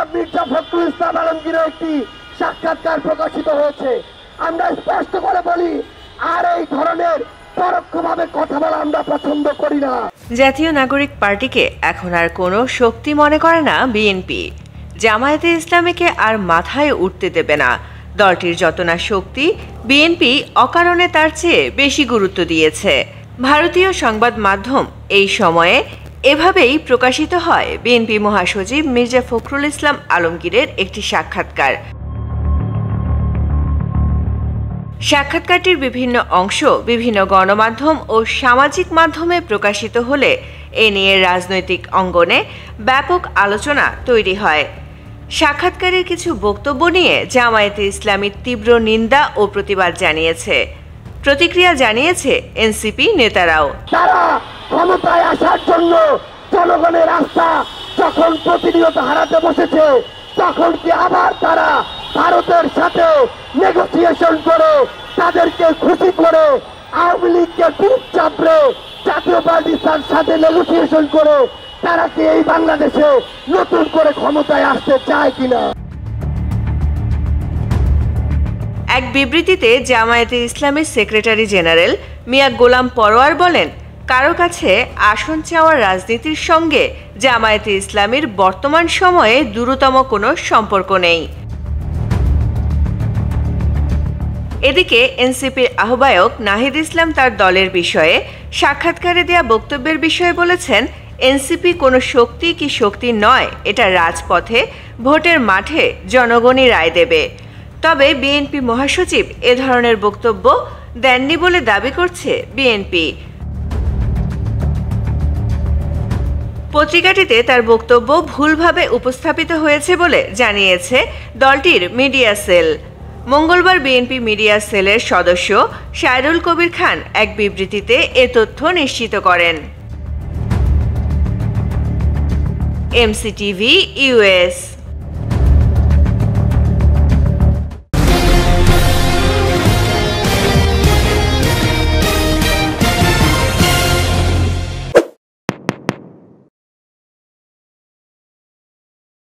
জনাব মির্জা ফখরুল ইসলাম আলমগীরের একটি সাক্ষাৎকার প্রকাশিত হয়েছে। আমরা স্পষ্ট করে বলি, আর এই ধরনের পরোক্ষভাবে কথা বলা আমরা পছন্দ করি না। জাতীয় নাগরিক পার্টিকে এখন আর কোনো শক্তি মনে করে না বিএনপি। জামায়াতে ইসলামীকে আর মাথায় উঠতে দেবে না। দলটির যত না শক্তি, বিএনপি অকারণে তার চেয়ে বেশি গুরুত্ব দিয়েছে। ভারতীয় সংবাদ মাধ্যম এই সময়ে এভাবেই প্রকাশিত হয় বিএনপি মহাসচিব মির্জা ফখরুল ইসলাম আলমগীরের একটি সাক্ষাৎকার। সাক্ষাৎকারটির বিভিন্ন অংশ বিভিন্ন গণমাধ্যম ও সামাজিক মাধ্যমে প্রকাশিত হলে এ নিয়ে রাজনৈতিক অঙ্গনে ব্যাপক আলোচনা তৈরি হয়। সাক্ষাৎকারের কিছু বক্তব্য নিয়ে জামায়াতে ইসলামীর তীব্র নিন্দা ও প্রতিবাদ জানিয়েছে। প্রতিক্রিয়া জানিয়েছে এনসিপি নেতারাও। তারা ক্ষমতায় আসার জন্য জনগণের আস্থা যখন প্রতিনিয়ত হারাতে বসেছে, তখন কি আবার তারা ভারতের সাথে নেগোসিয়েশন করে তাদেরকে খুশি করে আওয়ামী লীগকে পিঠ চাপড়ে জাতীয় পার্টির সাথে নেগোসিয়েশন করে তারা কি এই বাংলাদেশে নতুন করে ক্ষমতায় আসতে চায় কিনা? এক বিবৃতিতে জামায়াতে ইসলামীর সেক্রেটারি জেনারেল মিয়া গোলাম পরোয়ার বলেন, কারো কাছে আসন চাওয়ার রাজনীতির সঙ্গে জামায়াতে ইসলামীর বর্তমান সময়ে দূরতম কোনো সম্পর্ক নেই। এদিকে এনসিপির আহ্বায়ক নাহিদ ইসলাম তার দলের বিষয়ে সাক্ষাৎকারে দেয়া বক্তব্যের বিষয়ে বলেছেন, এনসিপি কোনো শক্তি কি শক্তি নয়, এটা রাজপথে ভোটের মাঠে জনগণই রায় দেবে। তবে বিএনপি মহাসচিব এ ধরনের বক্তব্য দেননি বলে দাবি করছে বিএনপি। পত্রিকাটিতে তার বক্তব্য ভুলভাবে উপস্থাপিত হয়েছে বলে জানিয়েছে দলটির মিডিয়া সেল। মঙ্গলবার বিএনপি মিডিয়া সেলের সদস্য সাইরুল কবির খান এক বিবৃতিতে এ তথ্য নিশ্চিত করেন। MCTV US।